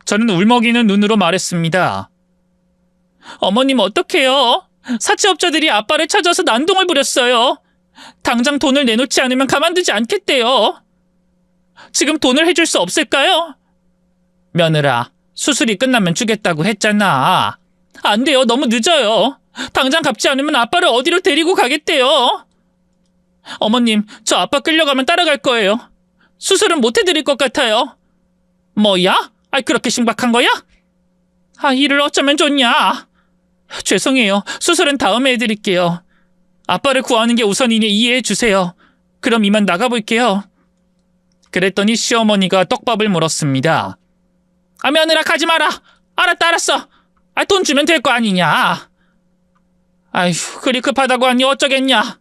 저는 울먹이는 눈으로 말했습니다. 어머님 어떡해요? 사채업자들이 아빠를 찾아서 난동을 부렸어요. 당장 돈을 내놓지 않으면 가만두지 않겠대요. 지금 돈을 해줄 수 없을까요? 며느라, 수술이 끝나면 주겠다고 했잖아. 안 돼요. 너무 늦어요. 당장 갚지 않으면 아빠를 어디로 데리고 가겠대요. 어머님, 저 아빠 끌려가면 따라갈 거예요. 수술은 못 해드릴 것 같아요. 뭐야? 그렇게 심각한 거야? 이를 어쩌면 좋냐? 죄송해요. 수술은 다음에 해드릴게요. 아빠를 구하는 게 우선이니 이해해 주세요. 그럼 이만 나가볼게요. 그랬더니 시어머니가 떡밥을 물었습니다. 며느라 가지 마라. 알았어. 돈 주면 될 거 아니냐. 아휴, 그리 급하다고 하니 어쩌겠냐.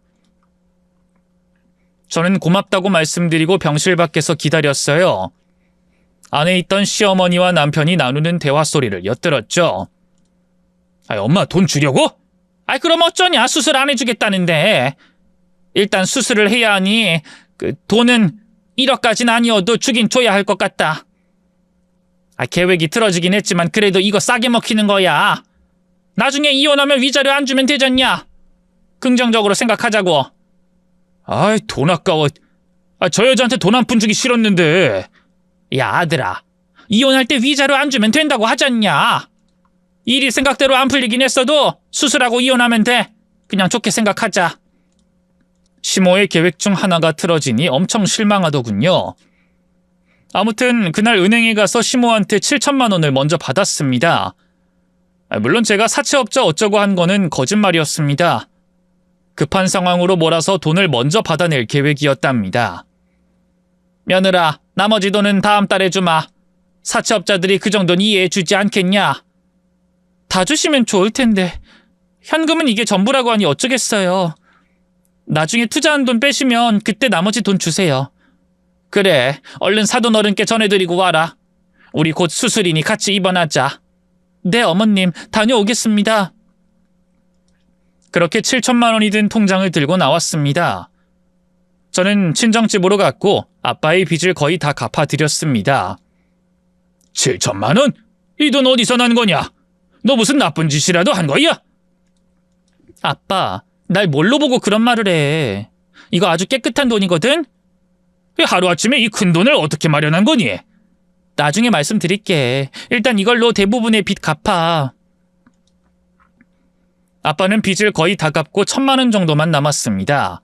저는 고맙다고 말씀드리고 병실 밖에서 기다렸어요. 안에 있던 시어머니와 남편이 나누는 대화 소리를 엿들었죠. 엄마 돈 주려고? 그럼 어쩌냐. 수술 안 해주겠다는데. 일단 수술을 해야 하니 돈은 1억까지는 아니어도 주긴 줘야 할 것 같다. 계획이 틀어지긴 했지만 그래도 이거 싸게 먹히는 거야. 나중에 이혼하면 위자료 안 주면 되잖냐. 긍정적으로 생각하자고. 돈 아까워. 저 여자한테 돈 한 푼 주기 싫었는데. 야 아들아, 이혼할 때 위자료 안 주면 된다고 하잖냐. 일이 생각대로 안 풀리긴 했어도 수술하고 이혼하면 돼. 그냥 좋게 생각하자. 시모의 계획 중 하나가 틀어지니 엄청 실망하더군요. 아무튼 그날 은행에 가서 시모한테 7천만 원을 먼저 받았습니다. 물론 제가 사채업자 어쩌고 한 거는 거짓말이었습니다. 급한 상황으로 몰아서 돈을 먼저 받아낼 계획이었답니다. 며느라, 나머지 돈은 다음 달에 주마. 사채업자들이 그 정도는 이해해 주지 않겠냐. 다 주시면 좋을 텐데 현금은 이게 전부라고 하니 어쩌겠어요. 나중에 투자한 돈 빼시면 그때 나머지 돈 주세요. 그래, 얼른 사돈 어른께 전해드리고 와라. 우리 곧 수술이니 같이 입원하자. 네 어머님, 다녀오겠습니다. 그렇게 7천만 원이 든 통장을 들고 나왔습니다. 저는 친정집으로 갔고 아빠의 빚을 거의 다 갚아드렸습니다. 7천만 원? 이 돈 어디서 난 거냐? 너 무슨 나쁜 짓이라도 한 거야? 아빠, 날 뭘로 보고 그런 말을 해. 이거 아주 깨끗한 돈이거든? 하루아침에 이 큰 돈을 어떻게 마련한 거니? 나중에 말씀드릴게. 일단 이걸로 대부분의 빚 갚아. 아빠는 빚을 거의 다 갚고 1,000만 원 정도만 남았습니다.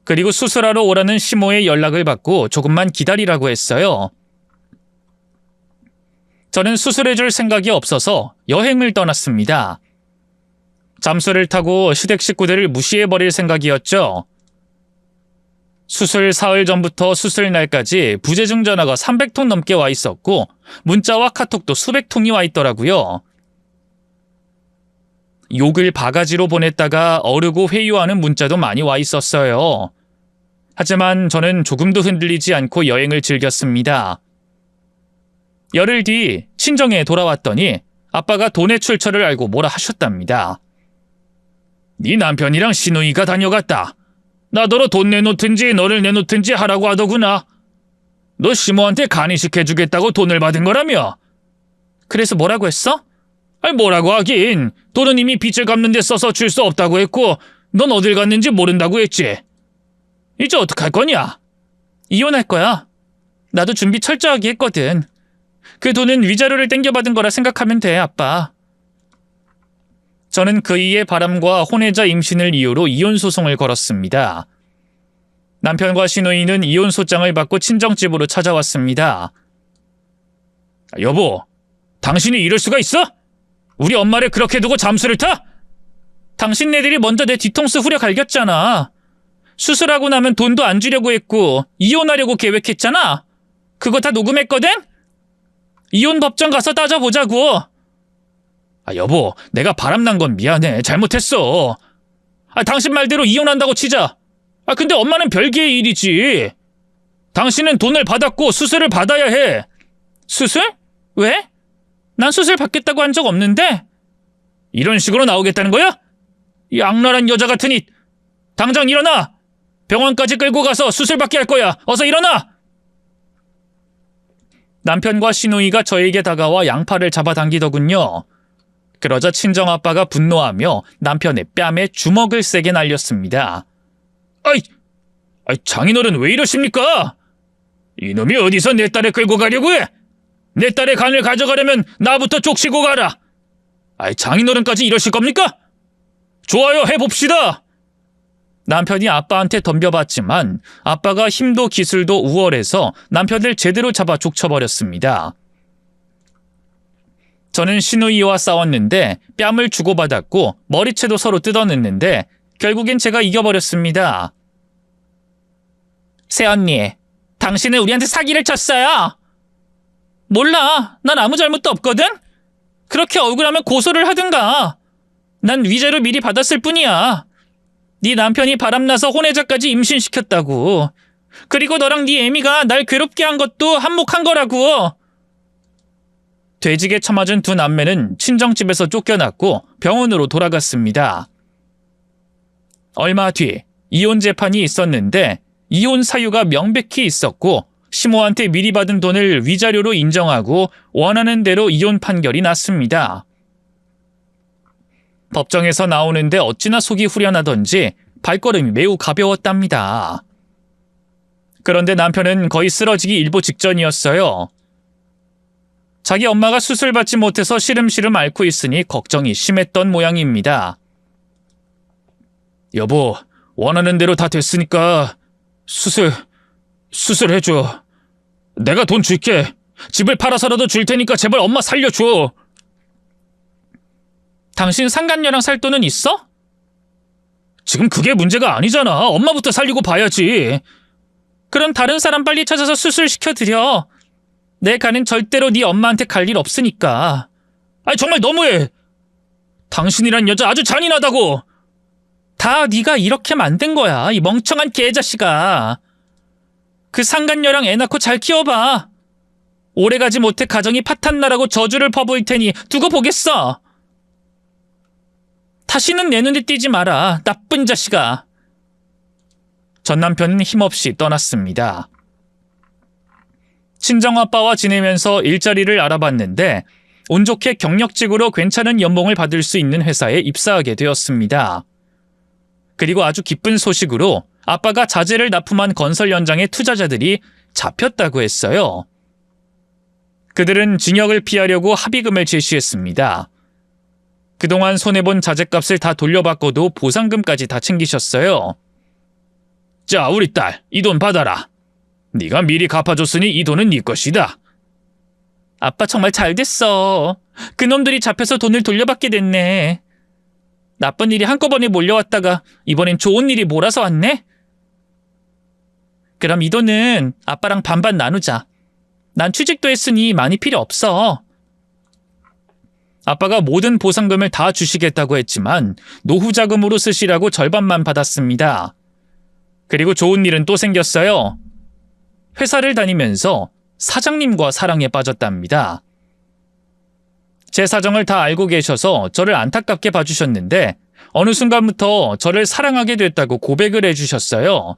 그리고 수술하러 오라는 시모의 연락을 받고 조금만 기다리라고 했어요. 저는 수술해줄 생각이 없어서 여행을 떠났습니다. 잠수를 타고 시댁 식구들을 무시해버릴 생각이었죠. 수술 사흘 전부터 수술 날까지 부재중 전화가 300통 넘게 와 있었고 문자와 카톡도 수백 통이 와 있더라고요. 욕을 바가지로 보냈다가 어르고 회유하는 문자도 많이 와 있었어요. 하지만 저는 조금도 흔들리지 않고 여행을 즐겼습니다. 열흘 뒤 친정에 돌아왔더니 아빠가 돈의 출처를 알고 뭐라 하셨답니다. 네 남편이랑 시누이가 다녀갔다. 나더러 돈 내놓든지 너를 내놓든지 하라고 하더구나. 너 시모한테 간이식 해주겠다고 돈을 받은 거라며. 그래서 뭐라고 했어? 뭐라고 하긴. 돈은 이미 빚을 갚는 데 써서 줄 수 없다고 했고 넌 어딜 갔는지 모른다고 했지. 이제 어떡할 거냐? 이혼할 거야. 나도 준비 철저하게 했거든. 그 돈은 위자료를 땡겨받은 거라 생각하면 돼, 아빠. 저는 그이의 바람과 혼외자 임신을 이유로 이혼 소송을 걸었습니다. 남편과 시누이는 이혼 소장을 받고 친정집으로 찾아왔습니다. 여보, 당신이 이럴 수가 있어? 우리 엄마를 그렇게 두고 잠수를 타? 당신네들이 먼저 내 뒤통수 후려 갈겼잖아. 수술하고 나면 돈도 안 주려고 했고 이혼하려고 계획했잖아. 그거 다 녹음했거든? 이혼 법정 가서 따져보자고. 여보, 내가 바람난 건 미안해. 잘못했어. 당신 말대로 이혼한다고 치자. 근데 엄마는 별개의 일이지. 당신은 돈을 받았고 수술을 받아야 해. 수술? 왜? 난 수술 받겠다고 한 적 없는데? 이런 식으로 나오겠다는 거야? 이 악랄한 여자 같으니. 당장 일어나! 병원까지 끌고 가서 수술 받게 할 거야. 어서 일어나! 남편과 시누이가 저에게 다가와 양팔을 잡아당기더군요. 그러자 친정아빠가 분노하며 남편의 뺨에 주먹을 세게 날렸습니다. 장인어른 왜 이러십니까? 이놈이 어디서 내 딸을 끌고 가려고 해? 내 딸의 간을 가져가려면 나부터 족치고 가라. 장인어른까지 이러실 겁니까? 좋아요, 해봅시다. 남편이 아빠한테 덤벼봤지만 아빠가 힘도 기술도 우월해서 남편을 제대로 잡아 족쳐버렸습니다. 저는 시누이와 싸웠는데 뺨을 주고받았고 머리채도 서로 뜯어냈는데 결국엔 제가 이겨버렸습니다. 새언니, 당신은 우리한테 사기를 쳤어요. 몰라, 난 아무 잘못도 없거든? 그렇게 억울하면 고소를 하든가. 난 위자료 미리 받았을 뿐이야. 네 남편이 바람나서 혼외자까지 임신시켰다고. 그리고 너랑 네 애미가 날 괴롭게 한 것도 한몫한 거라고. 돼지게 쳐맞은 두 남매는 친정집에서 쫓겨났고 병원으로 돌아갔습니다. 얼마 뒤 이혼 재판이 있었는데 이혼 사유가 명백히 있었고 시모한테 미리 받은 돈을 위자료로 인정하고 원하는 대로 이혼 판결이 났습니다. 법정에서 나오는데 어찌나 속이 후련하던지 발걸음이 매우 가벼웠답니다. 그런데 남편은 거의 쓰러지기 일보 직전이었어요. 자기 엄마가 수술 받지 못해서 시름시름 앓고 있으니 걱정이 심했던 모양입니다. 여보, 원하는 대로 다 됐으니까 수술해줘. 내가 돈 줄게. 집을 팔아서라도 줄 테니까 제발 엄마 살려줘. 당신 상간녀랑 살 돈은 있어? 지금 그게 문제가 아니잖아. 엄마부터 살리고 봐야지. 그럼 다른 사람 빨리 찾아서 수술시켜드려. 내 간은 절대로 네 엄마한테 갈 일 없으니까. 정말 너무해. 당신이란 여자 아주 잔인하다고. 다 네가 이렇게 만든 거야, 이 멍청한 개자식아. 그 상간녀랑 애 낳고 잘 키워봐. 오래가지 못해 가정이 파탄나라고 저주를 퍼부을 테니 두고 보겠어. 다시는 내 눈에 띄지 마라, 나쁜 자식아. 전 남편은 힘없이 떠났습니다. 친정아빠와 지내면서 일자리를 알아봤는데 운 좋게 경력직으로 괜찮은 연봉을 받을 수 있는 회사에 입사하게 되었습니다. 그리고 아주 기쁜 소식으로 아빠가 자재를 납품한 건설 현장의 투자자들이 잡혔다고 했어요. 그들은 징역을 피하려고 합의금을 제시했습니다. 그동안 손해본 자재값을 다 돌려받고도 보상금까지 다 챙기셨어요. 자, 우리 딸, 이 돈 받아라. 네가 미리 갚아줬으니 이 돈은 네 것이다. 아빠 정말 잘 됐어. 그놈들이 잡혀서 돈을 돌려받게 됐네. 나쁜 일이 한꺼번에 몰려왔다가 이번엔 좋은 일이 몰아서 왔네? 그럼 이 돈은 아빠랑 반반 나누자. 난 취직도 했으니 많이 필요 없어. 아빠가 모든 보상금을 다 주시겠다고 했지만 노후 자금으로 쓰시라고 절반만 받았습니다. 그리고 좋은 일은 또 생겼어요. 회사를 다니면서 사장님과 사랑에 빠졌답니다. 제 사정을 다 알고 계셔서 저를 안타깝게 봐주셨는데 어느 순간부터 저를 사랑하게 됐다고 고백을 해주셨어요.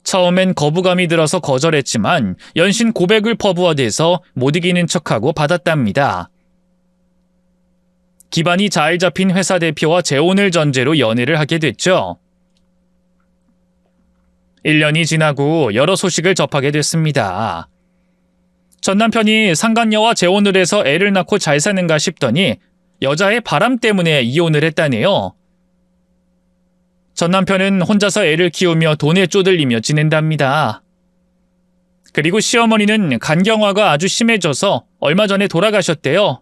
처음엔 거부감이 들어서 거절했지만 연신 고백을 퍼부어대서 못 이기는 척하고 받았답니다. 기반이 잘 잡힌 회사 대표와 재혼을 전제로 연애를 하게 됐죠. 1년이 지나고 여러 소식을 접하게 됐습니다. 전 남편이 상간녀와 재혼을 해서 애를 낳고 잘 사는가 싶더니 여자의 바람 때문에 이혼을 했다네요. 전 남편은 혼자서 애를 키우며 돈에 쪼들리며 지낸답니다. 그리고 시어머니는 간경화가 아주 심해져서 얼마 전에 돌아가셨대요.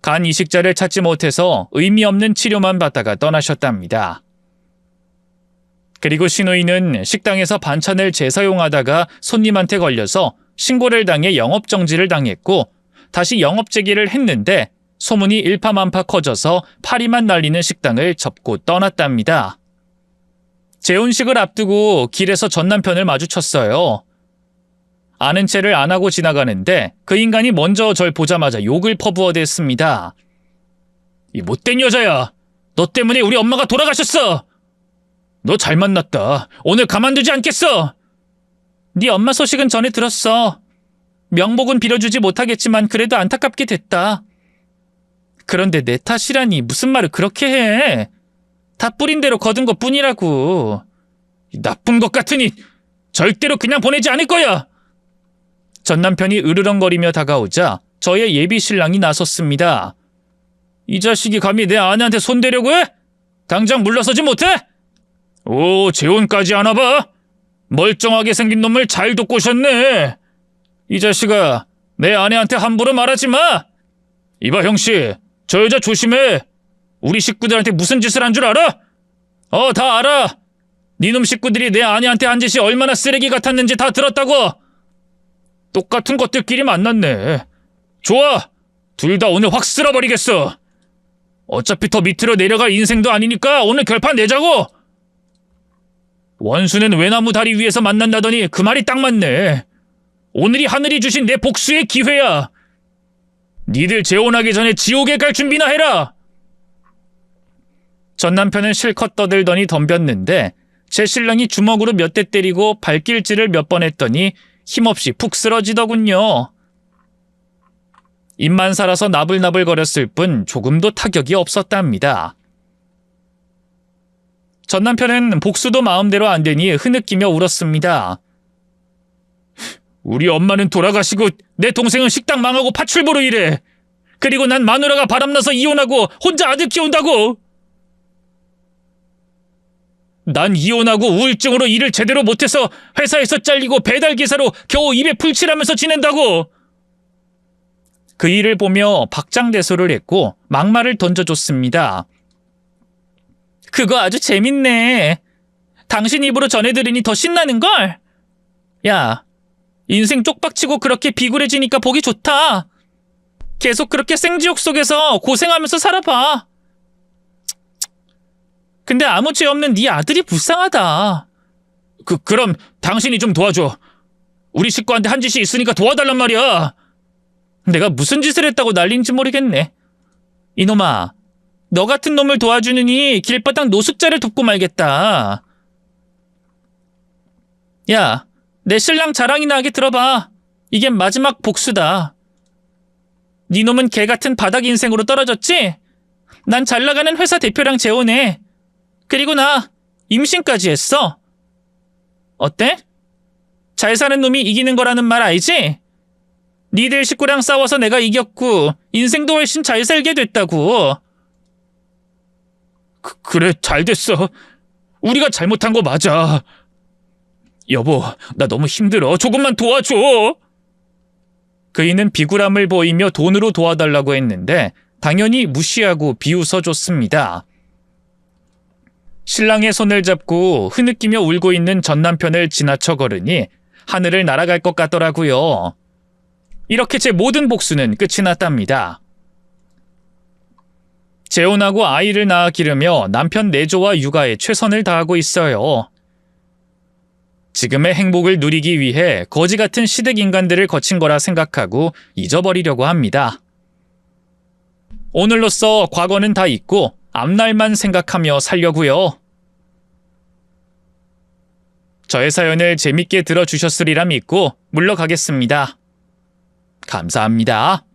간 이식자를 찾지 못해서 의미 없는 치료만 받다가 떠나셨답니다. 그리고 신우이는 식당에서 반찬을 재사용하다가 손님한테 걸려서 신고를 당해 영업정지를 당했고 다시 영업재개를 했는데 소문이 일파만파 커져서 파리만 날리는 식당을 접고 떠났답니다. 재혼식을 앞두고 길에서 전 남편을 마주쳤어요. 아는 체를 안 하고 지나가는데 그 인간이 먼저 절 보자마자 욕을 퍼부어댔습니다. 이 못된 여자야. 너 때문에 우리 엄마가 돌아가셨어. 너 잘 만났다. 오늘 가만두지 않겠어. 네 엄마 소식은 전에 들었어. 명복은 빌어주지 못하겠지만 그래도 안타깝게 됐다. 그런데 내 탓이라니 무슨 말을 그렇게 해. 다 뿌린 대로 거둔 것뿐이라고. 나쁜 것 같으니 절대로 그냥 보내지 않을 거야. 전 남편이 으르렁거리며 다가오자 저의 예비 신랑이 나섰습니다. 이 자식이 감히 내 아내한테 손대려고 해? 당장 물러서지 못해? 오, 재혼까지 하나 봐? 멀쩡하게 생긴 놈을 잘 돕고 오셨네. 이 자식아, 내 아내한테 함부로 말하지 마. 이봐 형씨, 저 여자 조심해. 우리 식구들한테 무슨 짓을 한 줄 알아? 다 알아. 니놈 식구들이 내 아내한테 한 짓이 얼마나 쓰레기 같았는지 다 들었다고. 똑같은 것들끼리 만났네. 좋아, 둘 다 오늘 확 쓸어버리겠어. 어차피 더 밑으로 내려갈 인생도 아니니까 오늘 결판 내자고. 원수는 외나무 다리 위에서 만난다더니 그 말이 딱 맞네. 오늘이 하늘이 주신 내 복수의 기회야. 니들 재혼하기 전에 지옥에 갈 준비나 해라. 전 남편은 실컷 떠들더니 덤볐는데 제 신랑이 주먹으로 몇 대 때리고 발길질을 몇 번 했더니 힘없이 푹 쓰러지더군요. 입만 살아서 나불나불거렸을 뿐 조금도 타격이 없었답니다. 전 남편은 복수도 마음대로 안 되니 흐느끼며 울었습니다. 우리 엄마는 돌아가시고 내 동생은 식당 망하고 파출부로 일해. 그리고 난 마누라가 바람나서 이혼하고 혼자 아들 키운다고. 난 이혼하고 우울증으로 일을 제대로 못해서 회사에서 잘리고 배달기사로 겨우 입에 풀칠하면서 지낸다고. 그 일을 보며 박장대소를 했고 막말을 던져줬습니다. 그거 아주 재밌네. 당신 입으로 전해들으니 더 신나는걸? 야, 인생 쪽박치고 그렇게 비굴해지니까 보기 좋다. 계속 그렇게 생지옥 속에서 고생하면서 살아봐. 근데 아무 죄 없는 네 아들이 불쌍하다. 그럼 당신이 좀 도와줘. 우리 식구한테 한 짓이 있으니까 도와달란 말이야. 내가 무슨 짓을 했다고 난린지 모르겠네. 이놈아, 너 같은 놈을 도와주느니 길바닥 노숙자를 돕고 말겠다. 야, 내 신랑 자랑이나 하게 들어봐. 이게 마지막 복수다. 네 놈은 개 같은 바닥 인생으로 떨어졌지? 난 잘 나가는 회사 대표랑 재혼해. 그리고 나 임신까지 했어. 어때? 잘 사는 놈이 이기는 거라는 말 알지? 니들 식구랑 싸워서 내가 이겼고 인생도 훨씬 잘 살게 됐다고. 그래, 잘 됐어. 우리가 잘못한 거 맞아. 여보, 나 너무 힘들어. 조금만 도와줘. 그이는 비굴함을 보이며 돈으로 도와달라고 했는데 당연히 무시하고 비웃어줬습니다. 신랑의 손을 잡고 흐느끼며 울고 있는 전 남편을 지나쳐 걸으니 하늘을 날아갈 것 같더라고요. 이렇게 제 모든 복수는 끝이 났답니다. 재혼하고 아이를 낳아 기르며 남편 내조와 육아에 최선을 다하고 있어요. 지금의 행복을 누리기 위해 거지 같은 시댁 인간들을 거친 거라 생각하고 잊어버리려고 합니다. 오늘로써 과거는 다 잊고 앞날만 생각하며 살려고요. 저의 사연을 재밌게 들어주셨으리라 믿고 물러가겠습니다. 감사합니다.